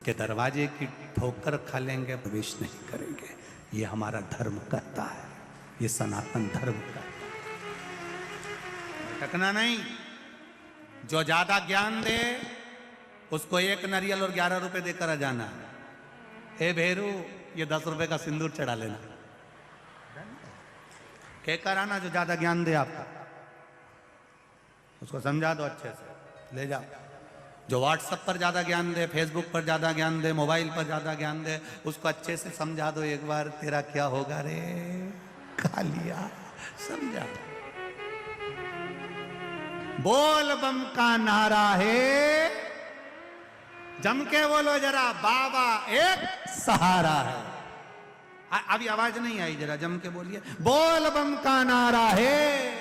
उसके दरवाजे की ठोकर खा लेंगे, प्रवेश नहीं करेंगे। ये हमारा धर्म कहता है, ये सनातन धर्म कहता है। टकना नहीं। जो ज्यादा ज्ञान दे उसको 1 नारियल और 11 रुपए देकर आ जाना। हे भेरू, ये 10 रुपए का सिंदूर चढ़ा लेना। कहकर आना जो ज्यादा ज्ञान दे आपका, उसको समझा दो अच्छे से, ले जाओ। जो व्हाट्सएप पर ज्यादा ज्ञान दे, फेसबुक पर ज्यादा ज्ञान दे, मोबाइल पर ज्यादा ज्ञान दे, उसको अच्छे से समझा दो एक बार, तेरा क्या होगा रे, खा लिया। समझा। बोल बम का नारा है, जम के बोलो जरा, बाबा एक सहारा है। अभी आवाज नहीं आई, जरा जम के बोलिए। बोल बम का नारा है,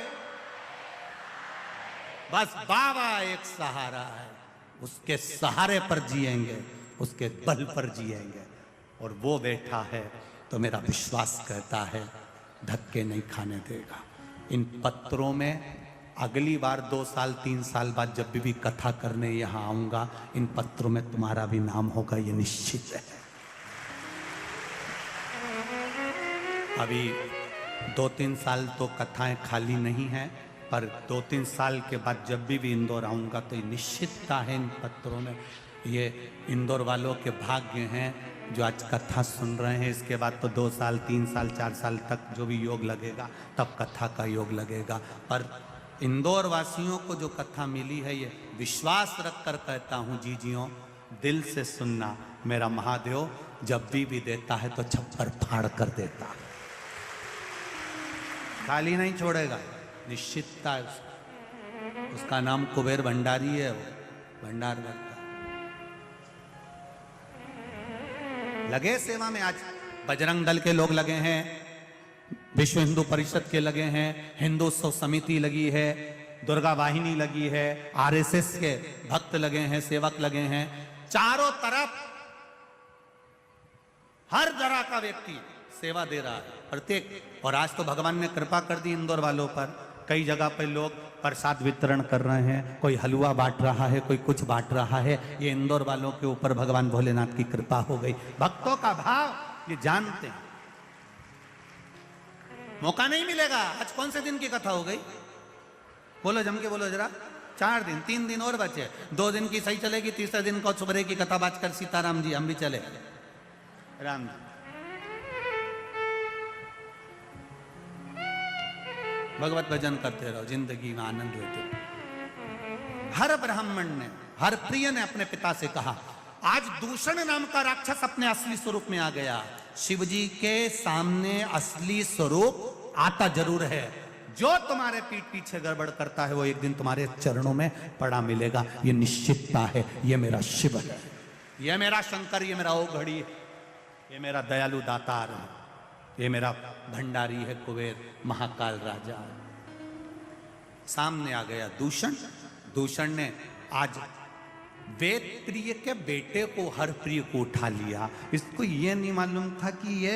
बस बाबा एक सहारा है। उसके सहारे पर जिएंगे, उसके बल पर जिएंगे। और वो बैठा है तो मेरा विश्वास कहता है धक्के नहीं खाने देगा। इन पत्रों में अगली बार 2 साल 3 साल बाद जब भी कथा करने यहां आऊंगा, इन पत्रों में तुम्हारा भी नाम होगा, ये निश्चित है। अभी 2-3 साल तो कथाएं खाली नहीं है, पर 2-3 साल के बाद जब भी इंदौर आऊंगा तो ये निश्चितता है इन पत्रों में। ये इंदौर वालों के भाग्य हैं जो आज कथा सुन रहे हैं। इसके बाद तो 2 साल 3 साल 4 साल तक जो भी योग लगेगा, तब कथा का योग लगेगा। पर इंदौर वासियों को जो कथा मिली है, ये विश्वास रख कर कहता हूँ जीजियों, दिल से सुनना। मेरा महादेव जब भी देता है तो छप्पर फाड़ कर देता, खाली नहीं छोड़ेगा, निश्चितता है उसका। उसका नाम कुबेर भंडारी है, वो भंडार करता। लगे सेवा में, आज बजरंग दल के लोग लगे हैं, विश्व हिंदू परिषद के लगे हैं, हिंदुत्व समिति लगी है, दुर्गा वाहिनी लगी है, आरएसएस के भक्त लगे हैं, सेवक लगे हैं। चारों तरफ हर तरह का व्यक्ति सेवा दे रहा है, प्रत्येक। और आज तो भगवान ने कृपा कर दी इंदौर वालों पर, कई जगह पर लोग प्रसाद वितरण कर रहे हैं, कोई हलवा बांट रहा है, कोई कुछ बांट रहा है। ये इंदौर वालों के ऊपर भगवान भोलेनाथ की कृपा हो गई। भक्तों का भाव ये जानते हैं। मौका नहीं मिलेगा। आज कौन से दिन की कथा हो गई? बोलो जम के बोलो जरा। 4 दिन, 3 दिन और बचे। 2 दिन की सही चलेगी, तीसरे दिन को सुबह की कथा बात कर सीताराम जी हम भी चले राम जी। भगवत भजन करते रहो, जिंदगी में आनंद लेते। हर ब्राह्मण ने, हर प्रिय ने अपने पिता से कहा, आज दूषण नाम का राक्षस अपने असली स्वरूप में आ गया। शिव जी के सामने असली स्वरूप आता जरूर है। जो तुम्हारे पीठ पीछे गड़बड़ करता है वो एक दिन तुम्हारे चरणों में पड़ा मिलेगा। ये निश्चितता है। ये मेरा शिव है, ये मेरा शंकर, ये मेरा ओघड़ी है, ये मेरा दयालु दातार है, ये मेरा भंडारी है, कुबेर महाकाल राजा। सामने आ गया दूषण। दूषण ने आज वेद प्रिय के बेटे को, हर प्रिय को उठा लिया। इसको ये नहीं मालूम था कि ये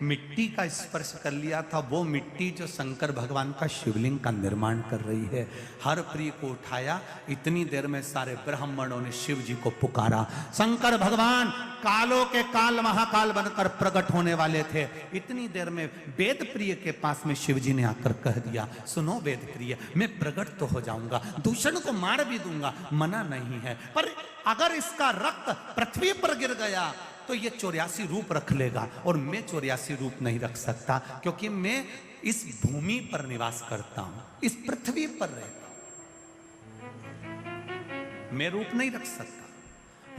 मिट्टी का स्पर्श कर लिया था, वो मिट्टी जो शंकर भगवान का शिवलिंग का निर्माण कर रही है। हर प्रिय को उठाया। इतनी देर में सारे ब्राह्मणों ने शिव जी को पुकारा। शंकर भगवान कालों के काल महाकाल बनकर प्रकट होने वाले थे। इतनी देर में वेद प्रिय के पास में शिव जी ने आकर कह दिया, सुनो वेद प्रिय, मैं प्रकट तो हो जाऊंगा, दूषण को मार भी दूंगा, मना नहीं है, पर अगर इसका रक्त पृथ्वी पर गिर गया तो ये 84 रूप रख लेगा, और मैं 84 रूप नहीं रख सकता, क्योंकि मैं इस भूमि पर निवास करता हूं, इस पृथ्वी पर रहता हूं। मैं रूप नहीं रख सकता।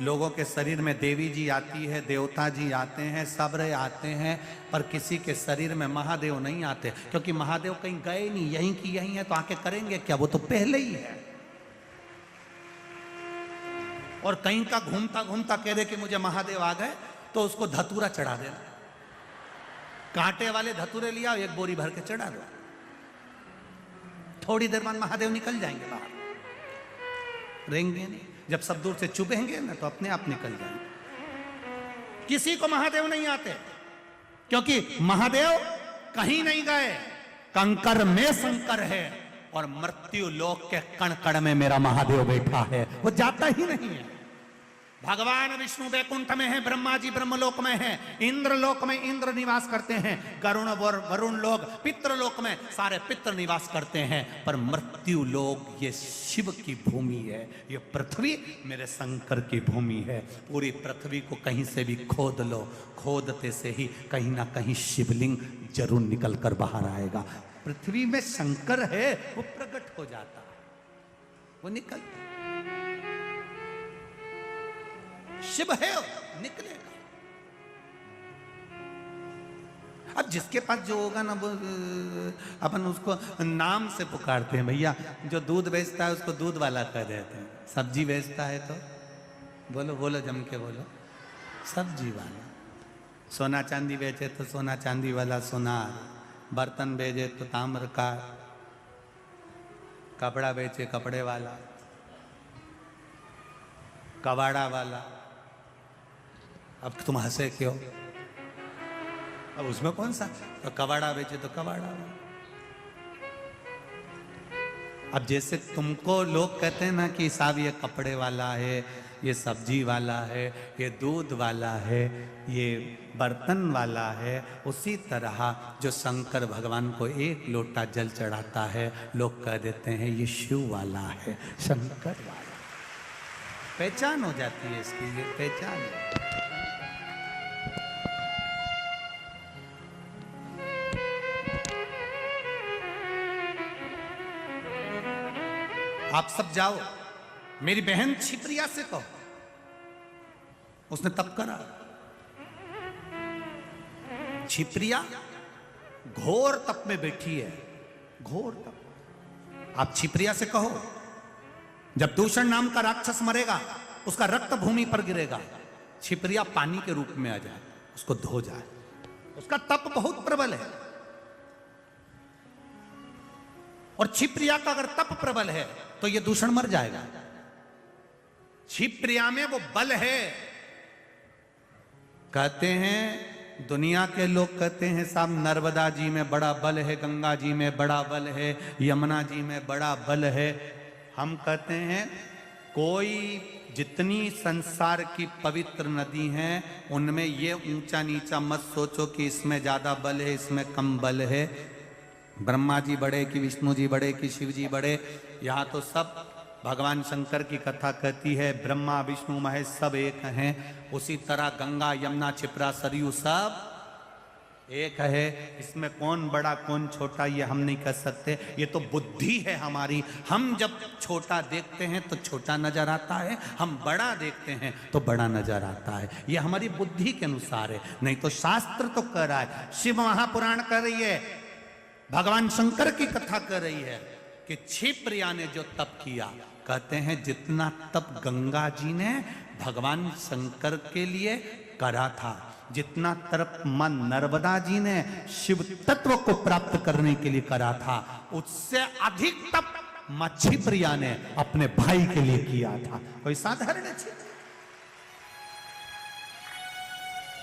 लोगों के शरीर में देवी जी आती है, देवता जी आते हैं, सब्र आते हैं, पर किसी के शरीर में महादेव नहीं आते, क्योंकि महादेव कहीं गए नहीं, यहीं की यहीं है, तो आके करेंगे क्या? वो तो पहले ही है। और कहीं का घूमता घूमता कह दे कि मुझे महादेव आ गए, तो उसको धतूरा चढ़ा देना। कांटे वाले धतूरे लिया, 1 बोरी भर के चढ़ा दो। थोड़ी देर बाद महादेव निकल जाएंगे बाहर, रहेंगे नहीं। जब सब दूर से चुभेंगे ना तो अपने आप निकल जाएंगे। किसी को महादेव नहीं आते, क्योंकि महादेव कहीं नहीं गए, कंकर में शंकर है, और मृत्यु लोक के कण कण में मेरा महादेव बैठा है, वो जाता ही नहीं है। भगवान विष्णु वैकुंठ में है, ब्रह्मा जी ब्रह्मलोक में है, इंद्रलोक में इंद्र निवास करते हैं, गरुण वरुण लोग पितृलोक में सारे पितृ निवास करते हैं, पर मृत्यु लोक ये शिव की भूमि है, ये पृथ्वी मेरे शंकर की भूमि है। पूरी पृथ्वी को कहीं से भी खोद लो, खोदते से ही कहीं ना कहीं शिवलिंग जरूर निकल कर बाहर आएगा। पृथ्वी में शंकर है, वो प्रकट हो जाता है, वो निकलता, शिव है निकलेगा। अब जिसके पास जो होगा ना वो अपन उसको नाम से पुकारते हैं। भैया जो दूध बेचता है उसको दूध वाला कह देते हैं, सब्जी बेचता है तो बोलो बोलो जम के बोलो सब्जी वाला, सोना चांदी बेचे तो सोना चांदी वाला सोनार, बर्तन बेचे तो ताम्र का, कपड़ा बेचे कपड़े वाला, कबाड़ा वाला। अब तुम हंसे क्यों? अब उसमें कौन सा, तो कबाड़ा बेचे तो कबाड़ा वाला। अब जैसे तुमको लोग कहते हैं ना कि साहब ये कपड़े वाला है, ये सब्जी वाला है, ये दूध वाला है, ये बर्तन वाला है, उसी तरह जो शंकर भगवान को एक लोटा जल चढ़ाता है लोग कह देते हैं ये शिव वाला है, शंकर वाला। पहचान हो जाती है इसकी, ये पहचान है। आप सब जाओ मेरी बहन छिप्रिया से कहो, उसने तप करा। छिप्रिया घोर तप में बैठी है, घोर तप। आप छिप्रिया से कहो जब दूषण नाम का राक्षस मरेगा उसका रक्त भूमि पर गिरेगा, छिप्रिया पानी के रूप में आ जाए, उसको धो जाए। उसका तप बहुत प्रबल है, और छिप्रिया का अगर तप प्रबल है तो ये दूषण मर जाएगा। छिप्रिया में वो बल है। कहते हैं दुनिया के लोग कहते हैं साहब नर्मदा जी में बड़ा बल है, गंगा जी में बड़ा बल है, यमुना जी में बड़ा बल है। हम कहते हैं कोई जितनी संसार की पवित्र नदी हैं उनमें ये ऊंचा नीचा मत सोचो कि इसमें ज्यादा बल है, इसमें कम बल है। ब्रह्मा जी बड़े कि विष्णु जी बड़े कि शिव जी बड़े, यहाँ तो सब भगवान शंकर की कथा कहती है ब्रह्मा विष्णु महेश सब एक हैं। उसी तरह गंगा यमुना छिप्रा सरयू सब एक है। इसमें कौन बड़ा कौन छोटा ये हम नहीं कह सकते, ये तो बुद्धि है हमारी। हम जब छोटा देखते हैं तो छोटा नजर आता है, हम बड़ा देखते हैं तो बड़ा नजर आता है। ये हमारी बुद्धि के अनुसार है, नहीं तो शास्त्र तो कह रहा है, शिव महापुराण कह रही है, भगवान शंकर की कथा कर रही है कि छिप्रिया ने जो तप किया, कहते हैं जितना तप गंगा जी ने भगवान शंकर के लिए करा था, जितना तप मां नर्मदा जी ने शिव तत्व को प्राप्त करने के लिए करा था, उससे अधिक तप मां छिप्रिया ने अपने भाई के लिए किया था। कोई साधारण है?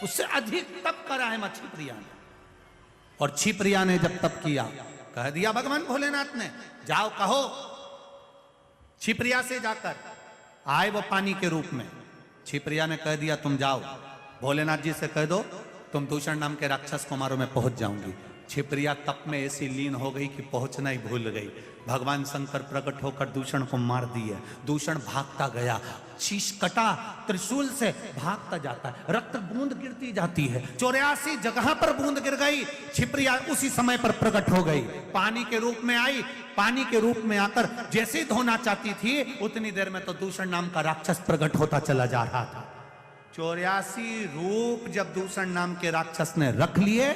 उससे अधिक तप करा है मां छिप्रिया ने। और छिप्रिया ने जब तप किया, कह दिया भगवान भोलेनाथ ने जाओ कहो, छिप्रिया से जाकर आए वो पानी के रूप में। छिप्रिया ने कह दिया तुम जाओ, भोलेनाथ जी से कह दो तुम दूषण नाम के राक्षस को मारो, मैं पहुंच जाऊंगी। छिप्रिया तप में ऐसी लीन हो गई कि पहुंचना ही भूल गई। भगवान शंकर प्रकट होकर दूषण को मार दिए। दूषण भागता गया, शीश कटा, त्रिशूल से भागता जाता है, रक्त बूंद गिरती जाती है। 84 जगह पर बूंद गिर गई। छिप्रिया उसी समय पर प्रकट हो गई, पानी के रूप में आई। पानी के रूप में आकर जैसे धोना चाहती थी उतनी देर में तो दूषण नाम का राक्षस प्रकट होता चला जा रहा था। 84 रूप जब दूषण नाम के राक्षस ने रख लिए,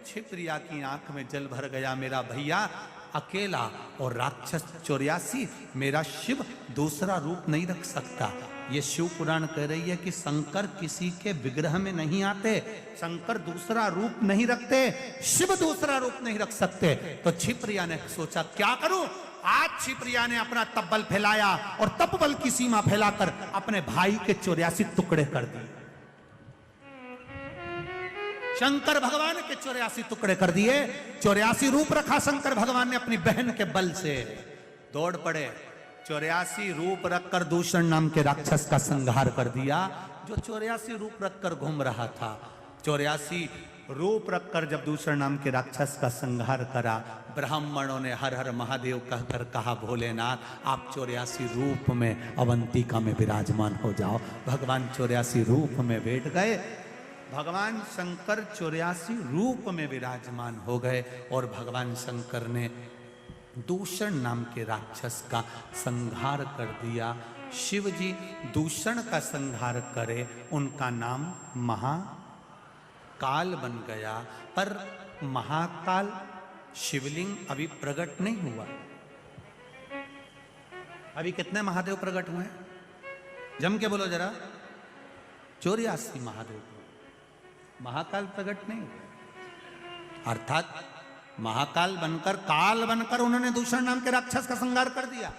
छिप्रिया की आंख में जल भर गया। मेरा भैया अकेला और राक्षस 84, मेरा शिव दूसरा रूप नहीं रख सकता। ये शिव पुराण कह रही है कि शंकर किसी के विग्रह में नहीं आते, शंकर दूसरा रूप नहीं रखते, शिव दूसरा रूप नहीं रख सकते। तो छिप्रिया ने सोचा क्या करूं। आज छिप्रिया ने अपना तपबल फैलाया और तपबल की सीमा फैलाकर अपने भाई के 84 टुकड़े कर दिए। शंकर भगवान के 84 टुकड़े कर दिए। 84 रूप रखा शंकर भगवान ने अपनी बहन के बल से। दौड़ पड़े 84 रूप रखकर दूषण नाम के राक्षस का संहार कर दिया, जो 84 रूप रखकर घूम रहा था। 84 रूप रखकर जब दूषण नाम के राक्षस का संहार करा, ब्राह्मणों ने हर हर महादेव कहकर कहा, भोलेनाथ आप 84 रूप में अवंतिका में विराजमान हो जाओ। भगवान 84 रूप में बैठ गए। भगवान शंकर 84 रूप में विराजमान हो गए और भगवान शंकर ने दूषण नाम के राक्षस का संहार कर दिया। शिव जी दूषण का संहार करे, उनका नाम महाकाल बन गया। पर महाकाल शिवलिंग अभी प्रकट नहीं हुआ। अभी कितने महादेव प्रकट हुए हैं? जम के बोलो जरा। 84 महादेव। महाकाल प्रकट नहीं हुआ, अर्थात महाकाल बनकर, काल बनकर उन्होंने दूषण नाम के राक्षस का संहार कर दिया।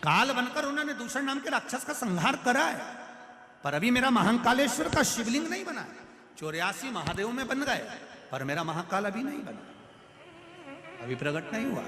काल बनकर उन्होंने दूषण नाम के राक्षस का संहार करा है, पर अभी मेरा महाकालेश्वर का शिवलिंग नहीं बना है। 84 महादेव में बन गए, पर मेरा महाकाल अभी नहीं बना, अभी प्रकट नहीं हुआ।